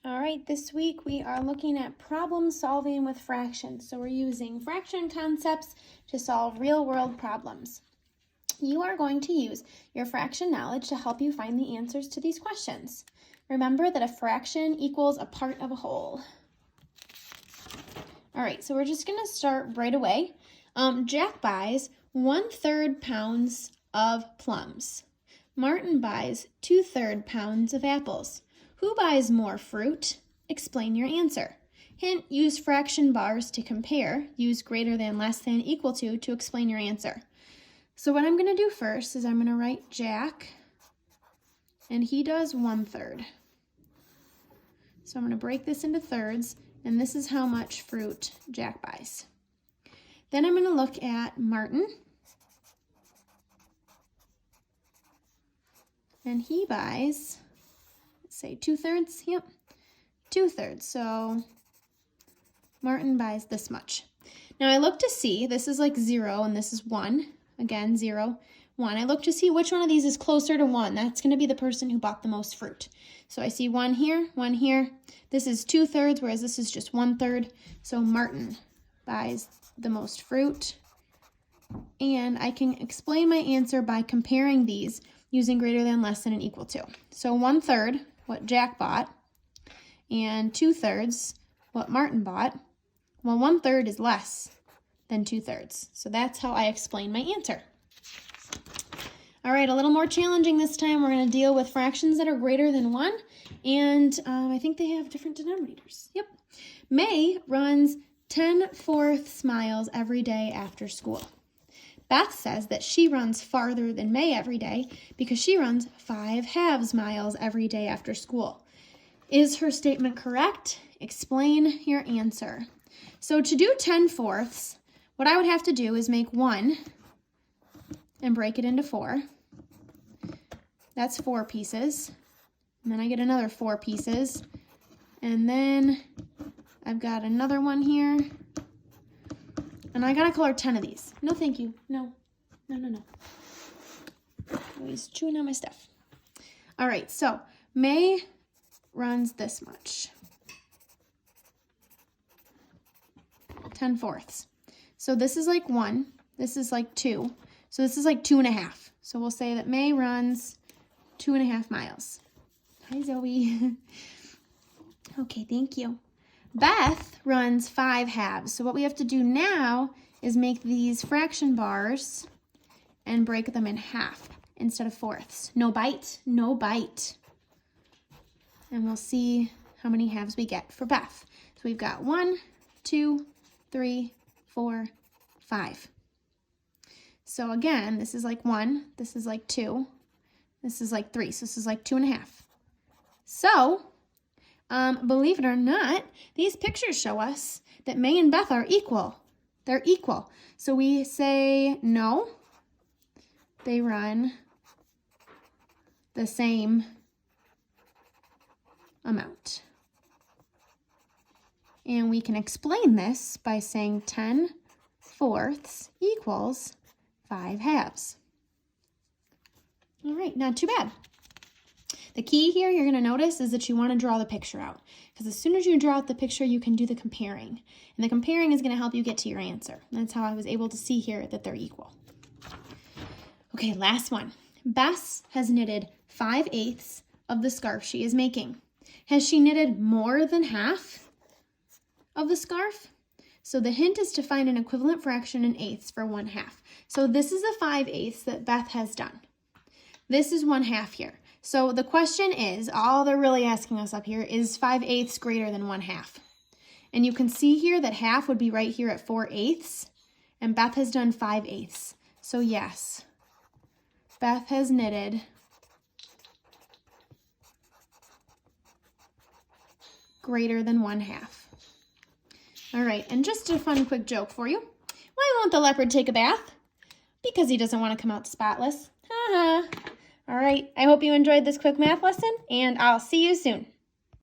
All right, this week we are looking at problem solving with fractions. So we're using fraction concepts to solve real-world problems. You are going to use your fraction knowledge to help you find the answers to these questions. Remember that a fraction equals a part of a whole. All right, so we're just going to start right away. Jack buys 1/3 pounds of plums. Martin buys 2/3 pounds of apples. Who buys more fruit? Explain your answer. Hint, use fraction bars to compare. Use greater than, less than, equal to explain your answer. So what I'm going to do first is I'm going to write Jack, and he does 1/3. So I'm going to break this into thirds, and this is how much fruit Jack buys. Then I'm going to look at Martin, and he buys, let's say 2/3, yep, 2/3. So Martin buys this much. Now I look to see, this is like 0 and this is 1. Again, 0, 1. I look to see which one of these is closer to 1. That's going to be the person who bought the most fruit. So I see 1 here, 1 here. This is 2/3, whereas this is just 1/3. So Martin buys the most fruit. And I can explain my answer by comparing these using greater than, less than, and equal to. So 1/3, what Jack bought, and 2/3, what Martin bought. Well, 1/3 is less than 2/3. So that's how I explain my answer. All right, a little more challenging this time. We're going to deal with fractions that are greater than 1, and I think they have different denominators. Yep. May runs 10/4 miles every day after school. Beth says that she runs farther than May every day because she runs 5/2 miles every day after school. Is her statement correct? Explain your answer. So to do 10/4, what I would have to do is make 1 and break it into 4. That's 4 pieces. And then I get another 4 pieces. And then I've got another one here. And I gotta color 10 of these. No, thank you. No. No. He's chewing on my stuff. All right, so May runs this much. 10/4. So this is like 1. This is like 2. So this is like 2.5. So we'll say that May runs 2.5 miles. Hi, Zoe. Okay, thank you. Beth runs 5/2. So what we have to do now is make these fraction bars and break them in half instead of fourths. No bite, no bite. And we'll see how many halves we get for Beth. So we've got 1, 2, 3, 4, 5. So again, this is like 1, this is like 2, this is like 3, so this is like 2.5. So, believe it or not, these pictures show us that May and Beth are equal. They're equal. So we say no, they run the same amount. And we can explain this by saying 10/4 equals 5/2. All right, not too bad. The key here you're going to notice is that you want to draw the picture out, because as soon as you draw out the picture, you can do the comparing. And the comparing is going to help you get to your answer. That's how I was able to see here that they're equal. Okay, last one. Bess has knitted 5/8 of the scarf she is making. Has she knitted more than half of the scarf? So the hint is to find an equivalent fraction in eighths for 1/2. So this is the 5/8 that Beth has done. This is 1/2 here. So the question is, all they're really asking us up here is 5/8 greater than 1/2. And you can see here that half would be right here at 4/8, and Beth has done 5/8. So yes, Beth has knitted greater than 1/2. All right, and just a fun quick joke for you. Why won't the leopard take a bath? Because he doesn't want to come out spotless. Ha ha. All right, I hope you enjoyed this quick math lesson, and I'll see you soon.